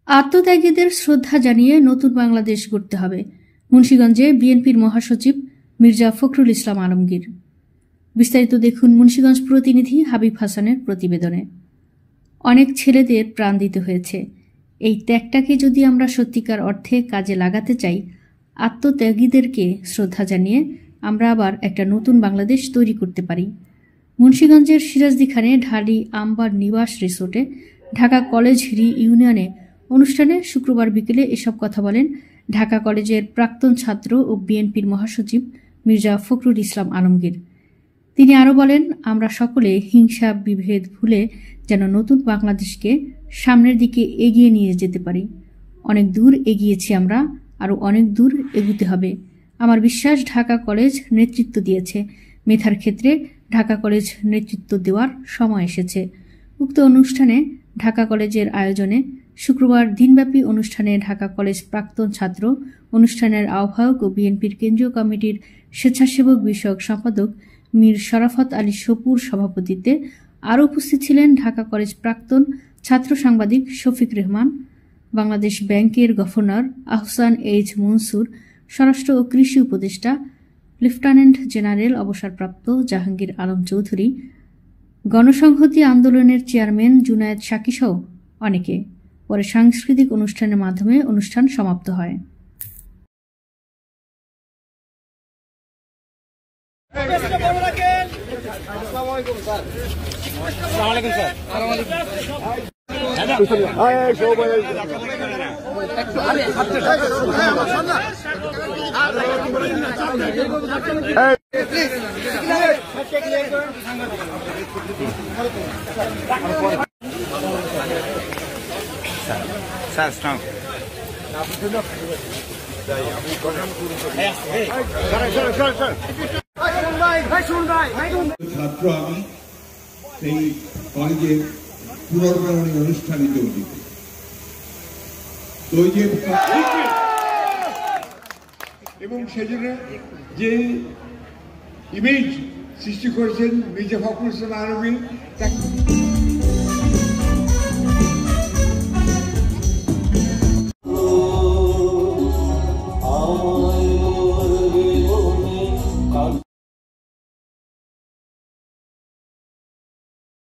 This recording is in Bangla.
আত্মত্যাগীদের শ্রদ্ধা জানিয়ে নতুন বাংলাদেশ গড়তে হবে। মুন্সিগঞ্জে বিএনপির মহাসচিব মির্জা ফখরুল ইসলাম আলমগীর। বিস্তারিত দেখুন মুন্সিগঞ্জ প্রতিনিধি হাবিব হাসানের প্রতিবেদনে। অনেক ছেলেদের প্রাণ দিতে হয়েছে। এই ত্যাগটাকে যদি আমরা সত্যিকার অর্থে কাজে লাগাতে চাই, আত্মত্যাগীদেরকে শ্রদ্ধা জানিয়ে আমরা আবার একটা নতুন বাংলাদেশ তৈরি করতে পারি। মুন্সিগঞ্জের সিরাজদিখানে ঢালি আম্বার নিবাস রিসোর্টে ঢাকা কলেজ রি-ইউনিয়নে অনুষ্ঠানে শুক্রবার বিকেলে এসব কথা বলেন ঢাকা কলেজের প্রাক্তন ছাত্র ও বিএনপির মহাসচিব মির্জা ফখরুল ইসলাম আলমগীর। তিনি আরও বলেন, আমরা সকলে হিংসা বিভেদ ভুলে যেন নতুন বাংলাদেশকে সামনের দিকে এগিয়ে নিয়ে যেতে পারি। অনেক দূর এগিয়েছি আমরা, আরও অনেক দূর এগুতে হবে। আমার বিশ্বাস ঢাকা কলেজ নেতৃত্ব দিয়েছে, মেধার ক্ষেত্রে ঢাকা কলেজ নেতৃত্ব দেওয়ার সময় এসেছে। উক্ত অনুষ্ঠানে ঢাকা কলেজের আয়োজনে শুক্রবার দিনব্যাপী অনুষ্ঠানে ঢাকা কলেজ প্রাক্তন ছাত্র, অনুষ্ঠানের আহ্বায়ক ও বিএনপির কেন্দ্রীয় কমিটির স্বেচ্ছাসেবক বিষয়ক সম্পাদক মীর শরাফত আলী সপুর সভাপতিত্বে আরও উপস্থিত ছিলেন ঢাকা কলেজ প্রাক্তন ছাত্র সাংবাদিক শফিক রেহমান, বাংলাদেশ ব্যাংকের গভর্নর আহসান এইচ মনসুর, স্বরাষ্ট্র ও কৃষি উপদেষ্টা লেফটেন্যান্ট জেনারেল অবসরপ্রাপ্ত জাহাঙ্গীর আলম চৌধুরী, গণসংহতি আন্দোলনের চেয়ারম্যান জুনায়েদ সাকিসহ অনেকে। পরে সাংস্কৃতিক অনুষ্ঠানের মাধ্যমে অনুষ্ঠান সমাপ্ত হয়। ছাত্র আমি সেই কলেজের পুনর্গঠনী অনুষ্ঠানে যোগ দিতে, এবং সেজন্য যে ইমেজ সৃষ্টি করেছেন মির্জা ফখরুল ইসলাম আলমগীর,